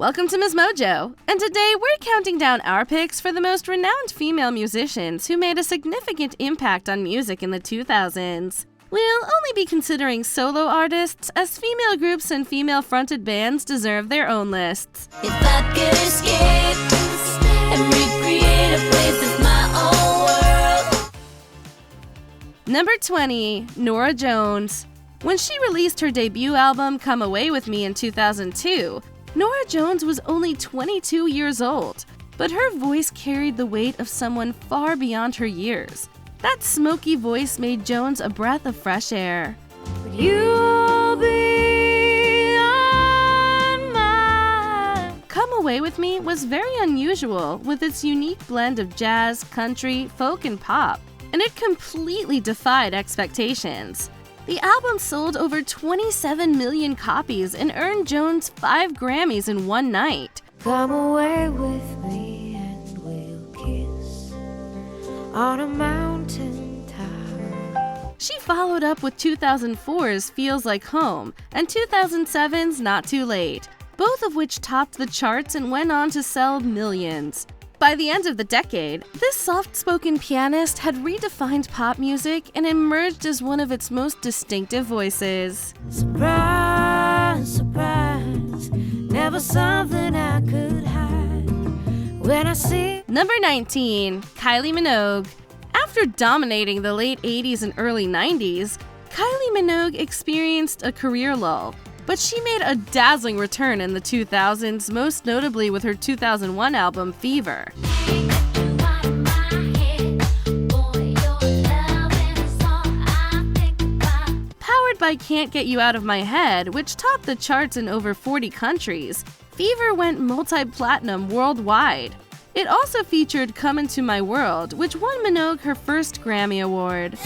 Welcome to MsMojo, and today we're counting down our picks for the most renowned female musicians who made a significant impact on music in the 2000s. We'll only be considering solo artists, as female groups and female-fronted bands deserve their own lists. If I could escape and recreate a place that's my own world. Number 20, Norah Jones. When she released her debut album, Come Away With Me in 2002, Norah Jones was only 22 years old, but her voice carried the weight of someone far beyond her years. That smoky voice made Jones a breath of fresh air. You'll be on my... Come Away With Me was very unusual with its unique blend of jazz, country, folk, and pop, and it completely defied expectations. The album sold over 27 million copies and earned Jones 5 Grammys in one night. Come away with me and we'll kiss on a mountain top. She followed up with 2004's Feels Like Home and 2007's Not Too Late, both of which topped the charts and went on to sell millions. By the end of the decade, this soft-spoken pianist had redefined pop music and emerged as one of its most distinctive voices. Surprise, surprise, never something I could hide when I see. Number 19, Kylie Minogue. After dominating the late 80s and early 90s, Kylie Minogue experienced a career lull. But she made a dazzling return in the 2000s, most notably with her 2001 album, Fever. Powered by Can't Get You Out of My Head, which topped the charts in over 40 countries, Fever went multi-platinum worldwide. It also featured Come Into My World, which won Minogue her first Grammy Award.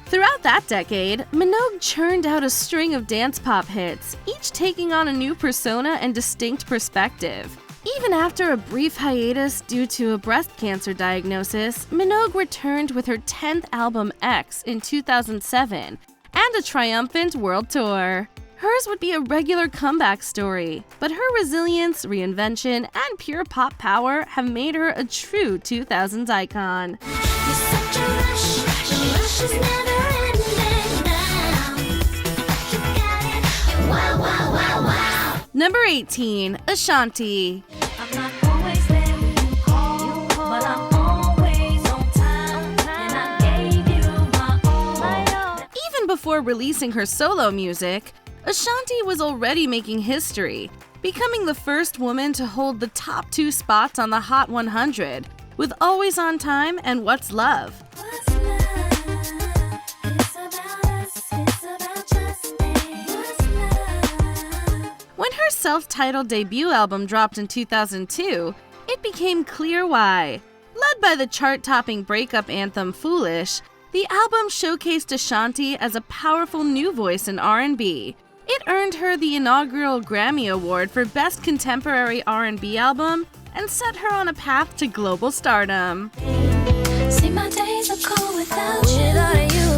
Throughout that decade, Minogue churned out a string of dance pop hits, each taking on a new persona and distinct perspective. Even after a brief hiatus due to a breast cancer diagnosis, Minogue returned with her 10th album X in 2007 and a triumphant world tour. Hers would be a regular comeback story, but her resilience, reinvention, and pure pop power have made her a true 2000s icon. You're such a rush, the rush is never ending now. You got it. Wow, wow, wow, wow. Number 18, Ashanti. I'm not always there when you call, but I'm always on time, and I gave you my all. Even before releasing her solo music, Ashanti was already making history, becoming the first woman to hold the top 2 spots on the Hot 100, with Always on Time and What's Love. What's love? It's about us, it's about just me. What's love? When her self-titled debut album dropped in 2002, it became clear why. Led by the chart-topping breakup anthem Foolish, the album showcased Ashanti as a powerful new voice in R&B. It earned her the inaugural Grammy Award for Best Contemporary R&B Album and set her on a path to global stardom. See, my days are cold without you,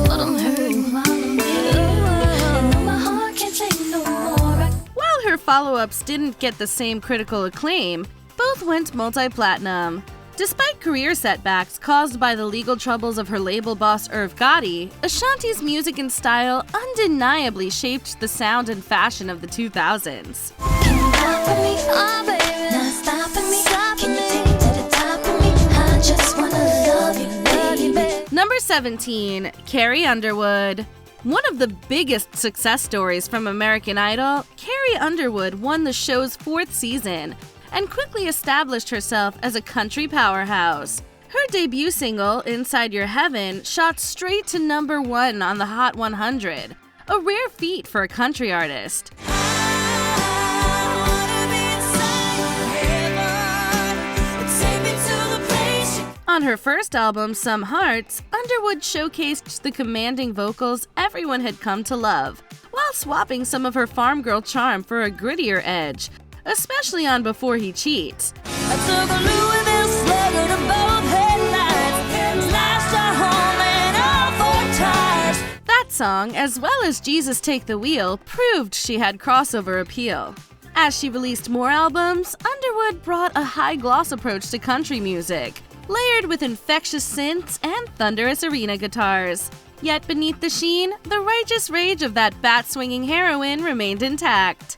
but I'm hurting while I'm with you. And though my heart can't take no more. While her follow-ups didn't get the same critical acclaim, both went multi-platinum. Despite career setbacks caused by the legal troubles of her label boss Irv Gotti, Ashanti's music and style undeniably shaped the sound and fashion of the 2000s. Can you clap for me? Oh, baby. Not stopping me. Can you take it to the top of me? I just wanna love you, baby. Number 17, Carrie Underwood. One of the biggest success stories from American Idol, Carrie Underwood won the show's 4th season and quickly established herself as a country powerhouse. Her debut single, Inside Your Heaven, shot straight to number 1 on the Hot 100, a rare feat for a country artist. On her first album, Some Hearts, Underwood showcased the commanding vocals everyone had come to love, while swapping some of her farm girl charm for a grittier edge, especially on Before He Cheats. I took a Louisville slugger to both headlights, slashed her home and all 4 tires. song, as well as Jesus Take the Wheel, proved she had crossover appeal. As she released more albums, Underwood brought a high-gloss approach to country music, layered with infectious synths and thunderous arena guitars. Yet beneath the sheen, the righteous rage of that bat-swinging heroine remained intact.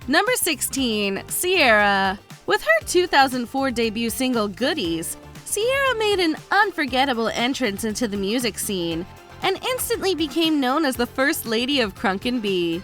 Number 16, Ciara. With her 2004 debut single Goodies, Ciara made an unforgettable entrance into the music scene and instantly became known as the First Lady of Crunk and B.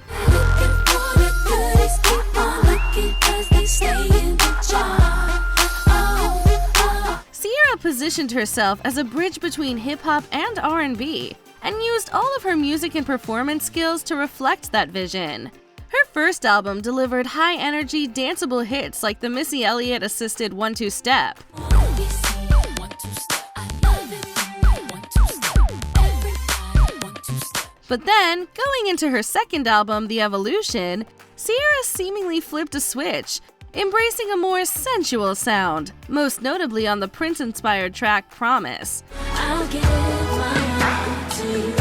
Ciara positioned herself as a bridge between hip-hop and R&B and used all of her music and performance skills to reflect that vision. Her first album delivered high-energy, danceable hits like the Missy Elliott assisted 1-2 Step. But then, going into her second album, The Evolution, Ciara seemingly flipped a switch, embracing a more sensual sound, most notably on the Prince-inspired track Promise. I'll give my all to you.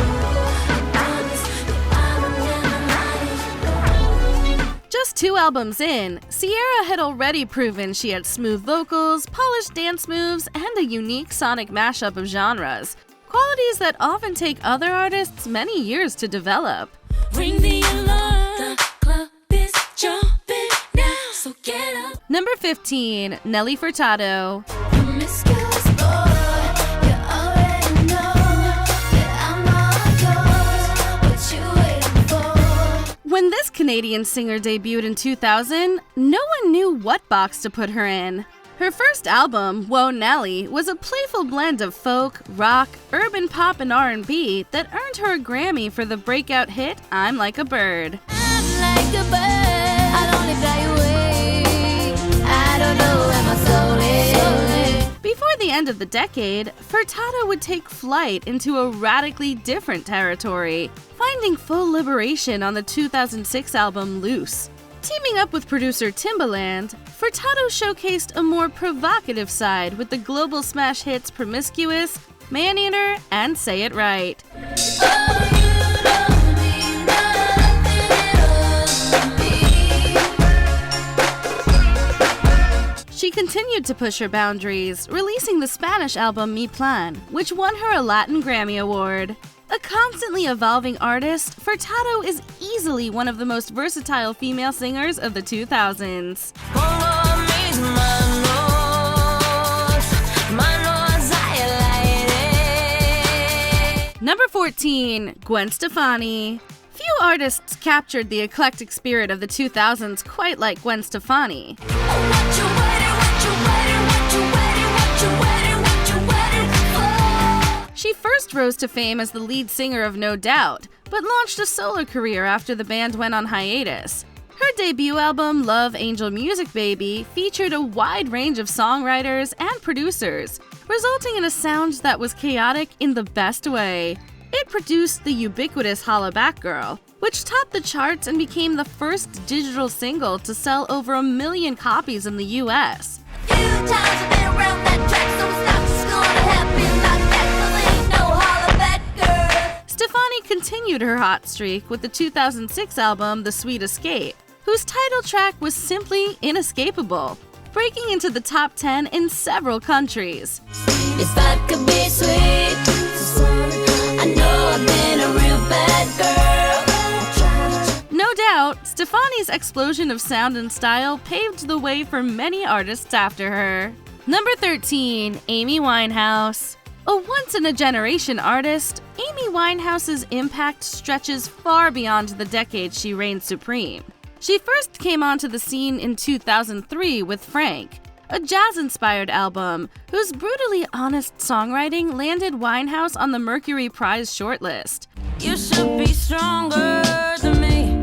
Just 2 albums in, Ciara had already proven she had smooth vocals, polished dance moves, and a unique sonic mashup of genres, qualities that often take other artists many years to develop. Ring the alarm. The club is jumping now, so get up. Number 15, Nelly Furtado. Promiscuous boy, you already know that I'm all yours. What you waiting for? When this Canadian singer debuted in 2000, no one knew what box to put her in. Her first album, Whoa Nelly, was a playful blend of folk, rock, urban pop, and R&B that earned her a Grammy for the breakout hit I'm Like a Bird. I'm like a bird, I'll only fly away. I don't know where my soul is. Before the end of the decade, Furtado would take flight into a radically different territory, finding full liberation on the 2006 album Loose. Teaming up with producer Timbaland, Furtado showcased a more provocative side with the global smash hits Promiscuous, Maneater, and Say It Right. She continued to push her boundaries, releasing the Spanish album Mi Plan, which won her a Latin Grammy Award. A constantly evolving artist, Furtado is easily one of the most versatile female singers of the 2000s. Number 14, Gwen Stefani. Few artists captured the eclectic spirit of the 2000s quite like Gwen Stefani. She first rose to fame as the lead singer of No Doubt, but launched a solo career after the band went on hiatus. Her debut album, Love Angel Music Baby, featured a wide range of songwriters and producers, resulting in a sound that was chaotic in the best way. It produced the ubiquitous Holla Back Girl, which topped the charts and became the first digital single to sell over 1 million copies in the US. Stefani continued her hot streak with the 2006 album The Sweet Escape, whose title track was simply inescapable, breaking into the top 10 in several countries. If I could be sweet, I know I've been a real bad girl. No doubt, Stefani's explosion of sound and style paved the way for many artists after her. Number 13, Amy Winehouse. A once-in-a-generation artist, Amy Winehouse's impact stretches far beyond the decade she reigned supreme. She first came onto the scene in 2003 with Frank, a jazz-inspired album whose brutally honest songwriting landed Winehouse on the Mercury Prize shortlist. You should be stronger than me,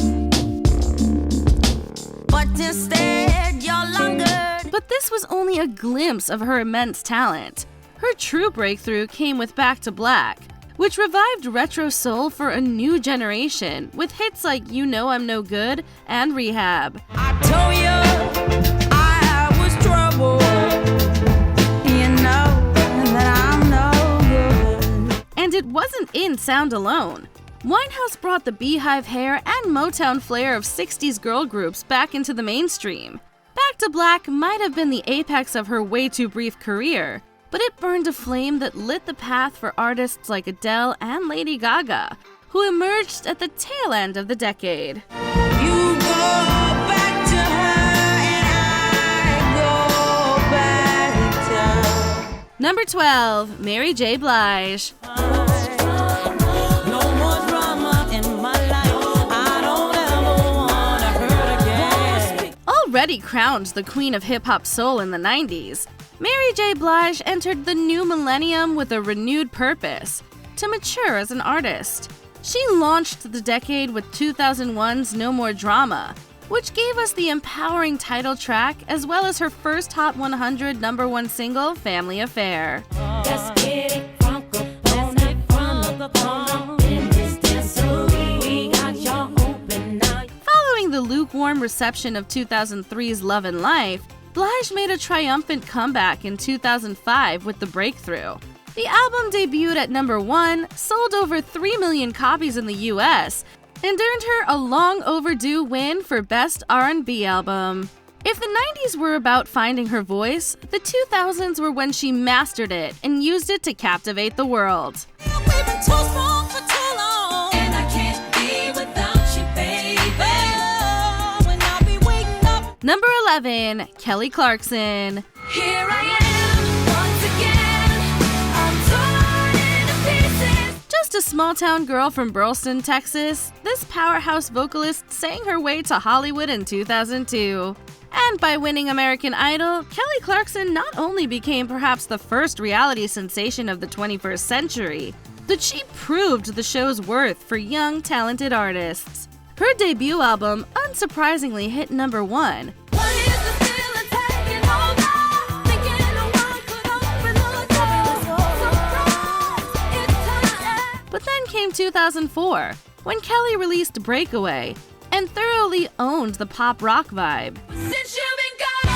but instead you're longer. But this was only a glimpse of her immense talent. Her true breakthrough came with Back to Black, which revived retro soul for a new generation with hits like You Know I'm No Good and Rehab. I told you I was it wasn't in sound alone. Winehouse brought the beehive hair and Motown flair of 60s girl groups back into the mainstream. Back to Black might have been the apex of her way too brief career, but it burned a flame that lit the path for artists like Adele and Lady Gaga, who emerged at the tail end of the decade. You go back to her and I go back to... Number 12, Mary J. Blige. No more drama in my life. I don't ever wanna hurt again. Already crowned the queen of hip-hop soul in the 90s, Mary J. Blige entered the new millennium with a renewed purpose: to mature as an artist. She launched the decade with 2001's No More Drama, which gave us the empowering title track as well as her first Hot 100 #1 single, Family Affair. Let's get it from in this dancery. We got y'all open now. Following the lukewarm reception of 2003's Love and Life, Blige made a triumphant comeback in 2005 with The Breakthrough. The album debuted at #1, sold over 3 million copies in the US, and earned her a long overdue win for Best R&B Album. If the 90s were about finding her voice, the 2000s were when she mastered it and used it to captivate the world. We've been too strong for too long, and I can't be without you, baby. When I'll be waking up. Number 11, Kelly Clarkson. Here I am once again. I'm torn into pieces. Just a small-town girl from Burleson, Texas, this powerhouse vocalist sang her way to Hollywood in 2002. And by winning American Idol, Kelly Clarkson not only became perhaps the first reality sensation of the 21st century, but she proved the show's worth for young, talented artists. Her debut album unsurprisingly hit #1. What is the feeling taking over? Thinking no one could open the door. Surprise, it's time. But then came 2004, when Kelly released Breakaway and thoroughly owned the pop rock vibe. Since you've been gone,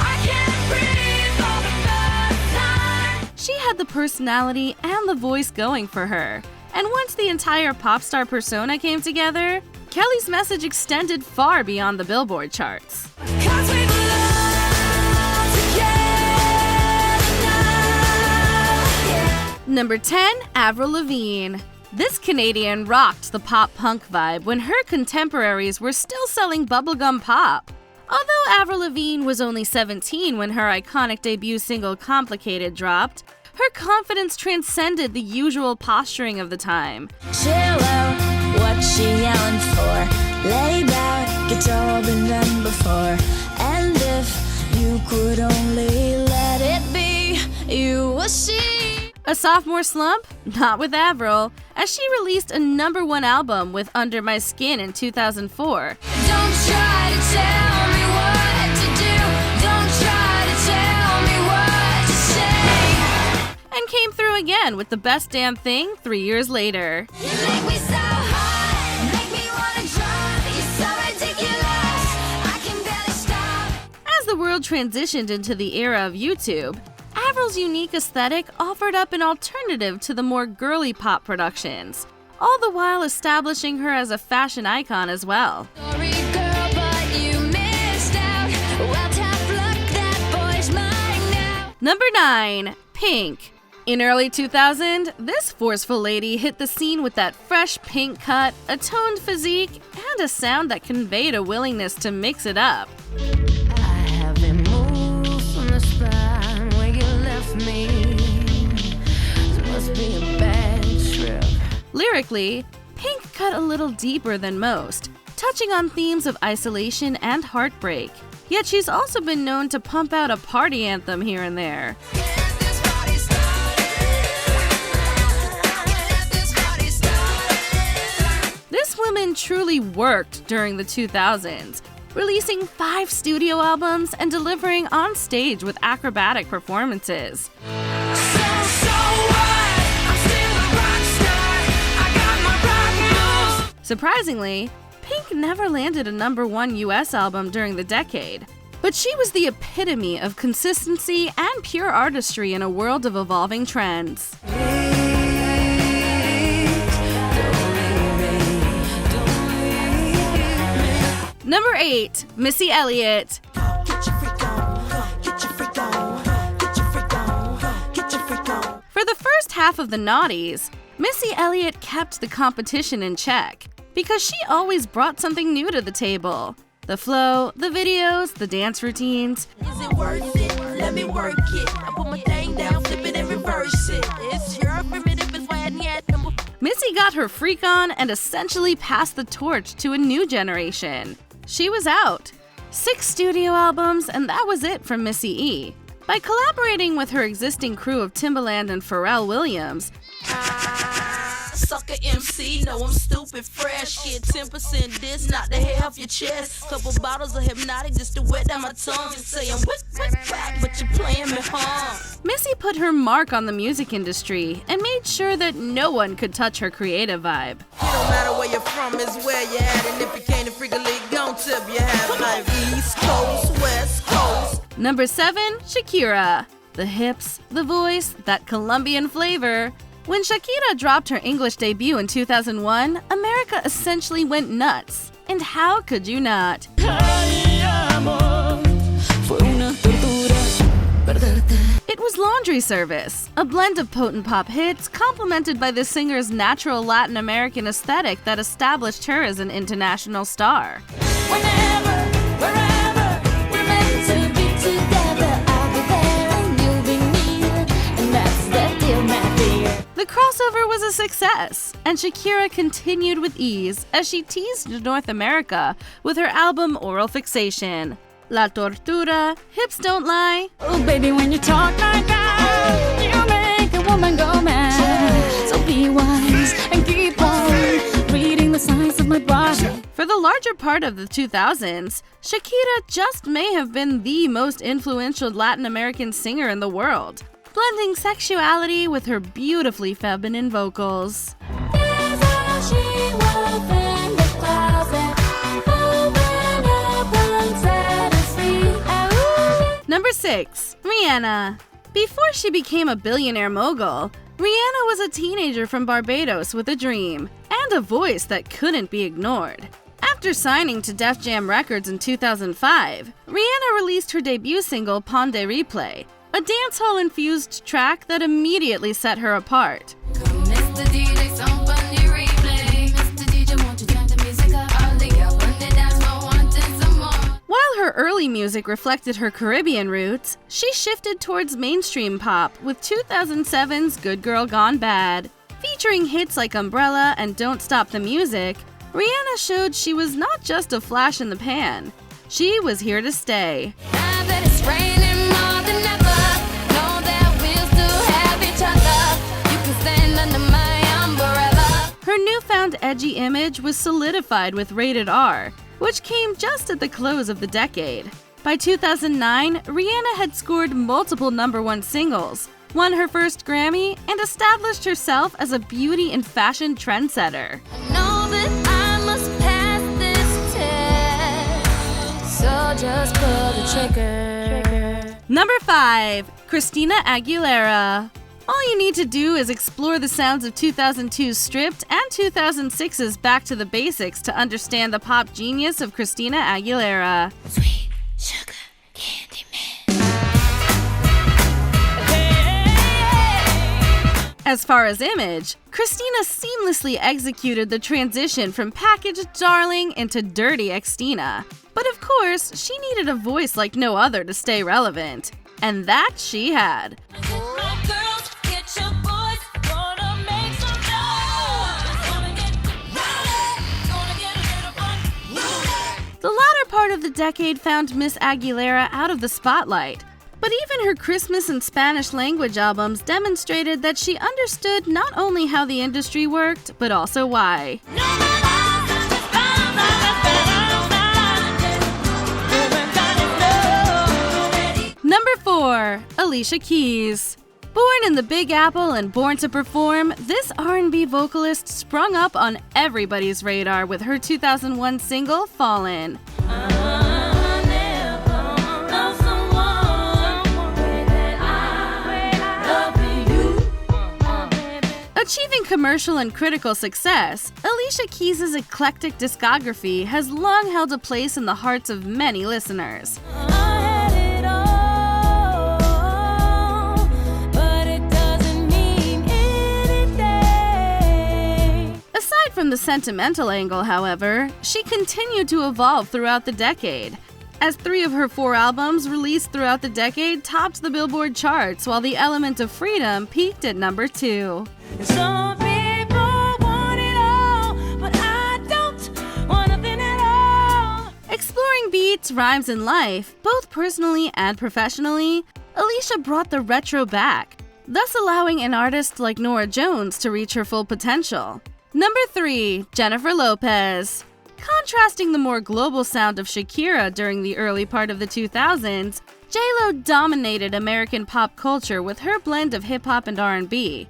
I can't breathe for the first time. She had the personality and the voice going for her. And once the entire pop star persona came together, Kelly's message extended far beyond the Billboard charts. 'Cause we belong together now. Yeah. Number 10, Avril Lavigne. This Canadian rocked the pop punk vibe when her contemporaries were still selling bubblegum pop. Although Avril Lavigne was only 17 when her iconic debut single Complicated dropped, her confidence transcended the usual posturing of the time. Chill out, what she yelling for? Lay back, it's all been done before. And if you could only let it be, you or she. A sophomore slump? Not with Avril, as she released a #1 album with Under My Skin in 2004. Don't try to tell me what to do. Don't try to tell me what to say. And came through again with The Best Damn Thing 3 years later. You make me so hot, make me wanna drop. You're so ridiculous, I can barely stop. As the world transitioned into the era of YouTube, Avril's unique aesthetic offered up an alternative to the more girly pop productions, all the while establishing her as a fashion icon as well. Sorry girl, but you missed out. Well, tough luck, that boy's mine now. Number 9, Pink. In early 2000, this forceful lady hit the scene with that fresh pink cut, a toned physique, and a sound that conveyed a willingness to mix it up. I have been moved from the spot where you left me. This must be a bad trip. Lyrically, Pink cut a little deeper than most, touching on themes of isolation and heartbreak. Yet she's also been known to pump out a party anthem here and there. This woman truly worked during the 2000s, releasing 5 studio albums and delivering on stage with acrobatic performances. Surprisingly, Pink never landed a #1 US album during the decade. But she was the epitome of consistency and pure artistry in a world of evolving trends. Number 8. Missy Elliott. For the first half of the noughties, Missy Elliott kept the competition in check because she always brought something new to the table. The flow, the videos, the dance routines. Is it worth it? Let me work it. I put my thing down, flip it and reverse it. It's your primitive, it's why I need number. Missy got her freak on and essentially passed the torch to a new generation. She was out. 6 studio albums, and that was it from Missy E. By collaborating with her existing crew of Timbaland and Pharrell Williams, Sucker MC, know I'm stupid fresh. Get 10% this, not the hair off your chest. Couple bottles of hypnotic just to wet down my tongue. Say I'm whip, back, but you're playing me home. Missy put her mark on the music industry and made sure that no one could touch her creative vibe. It don't matter where you're from, it's where you're at. And if you can't a freak league, don't tip your hat. Like East Coast, West Coast. Number 7. Shakira. The hips, the voice, that Colombian flavor. When Shakira dropped her English debut in 2001, America essentially went nuts. And how could you not? It was Laundry Service, a blend of potent pop hits complemented by the singer's natural Latin American aesthetic that established her as an international star. Whenever, wherever, we're meant to be together. I'll be there and you'll be near, and that's the deal, my dear. The crossover was a success, and Shakira continued with ease as she teased North America with her album Oral Fixation. La Tortura, Hips Don't Lie. Oh, baby, when you talk like that, you make a woman go mad. So be wise and keep on reading the signs of my body. For the larger part of the 2000s, Shakira just may have been the most influential Latin American singer in the world, blending sexuality with her beautifully feminine vocals. There's how she was in the closet. Open up and set us free. Ooh. Number 6. Rihanna. Before she became a billionaire mogul, Rihanna was a teenager from Barbados with a dream and a voice that couldn't be ignored. After signing to Def Jam Records in 2005, Rihanna released her debut single Pon de Replay, a dancehall-infused track that immediately set her apart. Mr. DJ, somebody replay. Mr. DJ, won't you turn the music up? All the girls on the dance floor wanting some more. While her early music reflected her Caribbean roots, she shifted towards mainstream pop with 2007's Good Girl Gone Bad. Featuring hits like Umbrella and Don't Stop the Music, Rihanna showed she was not just a flash in the pan. She was here to stay. Now that it's raining more than ever, know that we'll still have each other. You can stand under my umbrella. Her newfound edgy image was solidified with Rated R, which came just at the close of the decade. By 2009, Rihanna had scored multiple #1 singles, won her first Grammy, and established herself as a beauty and fashion trendsetter. I know that I must pass this test, so just pull the trigger. Number 5. Christina Aguilera. All you need to do is explore the sounds of 2002's Stripped and 2006's Back to the Basics to understand the pop genius of Christina Aguilera. Sweet sugar candy man. As far as image, Christina seamlessly executed the transition from packaged darling into dirty Xtina. But of course, she needed a voice like no other to stay relevant. And that she had. The latter part of the decade found Miss Aguilera out of the spotlight. But even her Christmas and Spanish language albums demonstrated that she understood not only how the industry worked, but also why. Number 4. Alicia Keys. Born in the Big Apple and born to perform, this R&B vocalist sprung up on everybody's radar with her 2001 single, Fallin'. Achieving commercial and critical success, Alicia Keys' eclectic discography has long held a place in the hearts of many listeners. Aside from the sentimental angle, however, she continued to evolve throughout the decade, as 3 of her 4 albums released throughout the decade topped the Billboard charts, while The Element of Freedom peaked at number 2. Some people want it all, but I don't want nothing at all. Exploring beats, rhymes, and life, both personally and professionally, Alicia brought the retro back, thus allowing an artist like Norah Jones to reach her full potential. Number 3, Jennifer Lopez. Contrasting the more global sound of Shakira during the early part of the 2000s, J-Lo dominated American pop culture with her blend of hip-hop and R&B.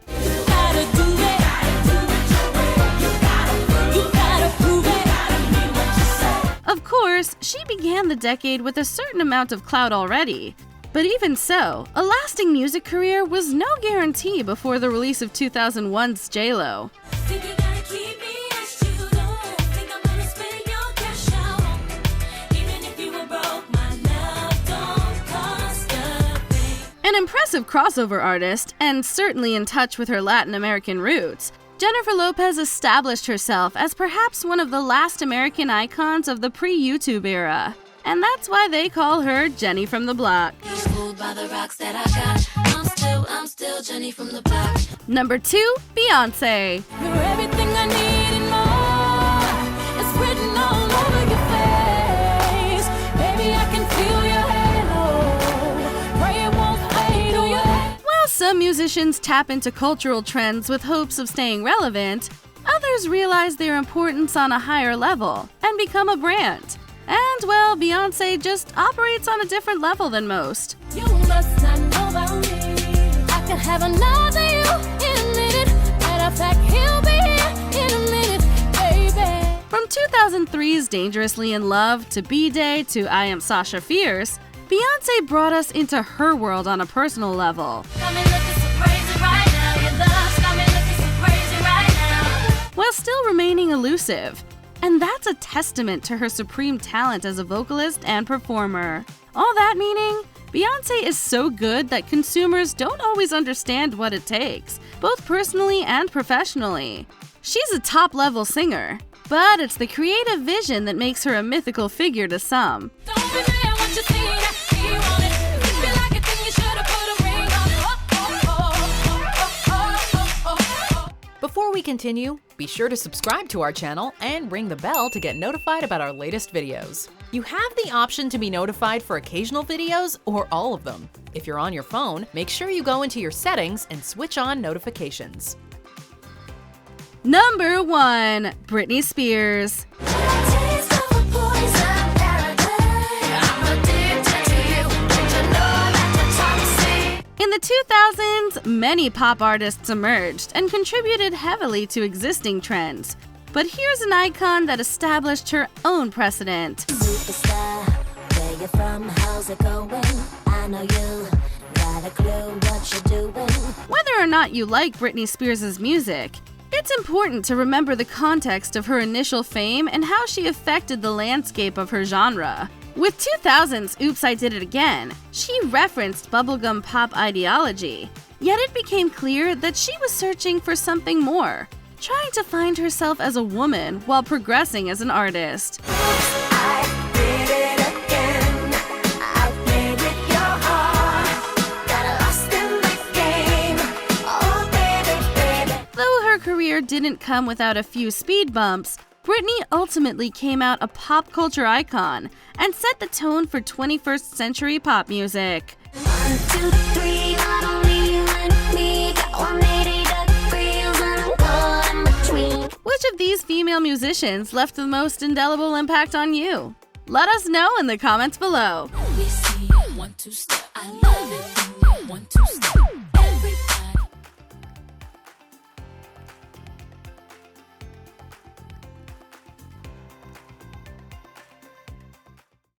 Of course, she began the decade with a certain amount of clout already. But even so, a lasting music career was no guarantee before the release of 2001's J-Lo. An impressive crossover artist, and certainly in touch with her Latin American roots, Jennifer Lopez established herself as perhaps one of the last American icons of the pre-YouTube era. And that's why they call her Jenny from the Block. Number 2, Beyoncé. You're everything I need and more. It's written all over your face. Baby, I can feel your halo. Pray it won't fade away. While some musicians tap into cultural trends with hopes of staying relevant, others realize their importance on a higher level and become a brand. And, well, Beyoncé just operates on a different level than most. You must not know about me. I can have another you in a minute. Matter of fact, he'll be here in a minute, baby. From 2003's Dangerously in Love to B-Day to I Am Sasha Fierce, Beyoncé brought us into her world on a personal level. Got me looking so crazy right now. Your love's got me looking so crazy right now. While still remaining elusive. And that's a testament to her supreme talent as a vocalist and performer. All that meaning, Beyoncé is so good that consumers don't always understand what it takes, both personally and professionally. She's a top-level singer, but it's the creative vision that makes her a mythical figure to some. Don't be mad what you see, you want it. If you feel like it, then you should have put a ring on it. Before we continue, be sure to subscribe to our channel and ring the bell to get notified about our latest videos. You have the option to be notified for occasional videos or all of them. If you're on your phone, make sure you go into your settings and switch on notifications. Number 1, Britney Spears. In the 2000s, many pop artists emerged and contributed heavily to existing trends. But here's an icon that established her own precedent. Superstar, where you from? How's it going? I know you got a clue what you're doing. Whether or not you like Britney Spears' music, it's important to remember the context of her initial fame and how she affected the landscape of her genre. With 2000's Oops, I Did It Again, she referenced bubblegum pop ideology, yet it became clear that she was searching for something more, trying to find herself as a woman while progressing as an artist. I did it again. I played with your heart. Got lost in the game. Oh, baby, baby. Though her career didn't come without a few speed bumps, Britney ultimately came out a pop culture icon and set the tone for 21st century pop music. 1, 2, 3, not only you and me, got 180 degrees and all in between. Which of these female musicians left the most indelible impact on you? Let us know in the comments below. We see 1, 2 step. I love it. 1, 2 step.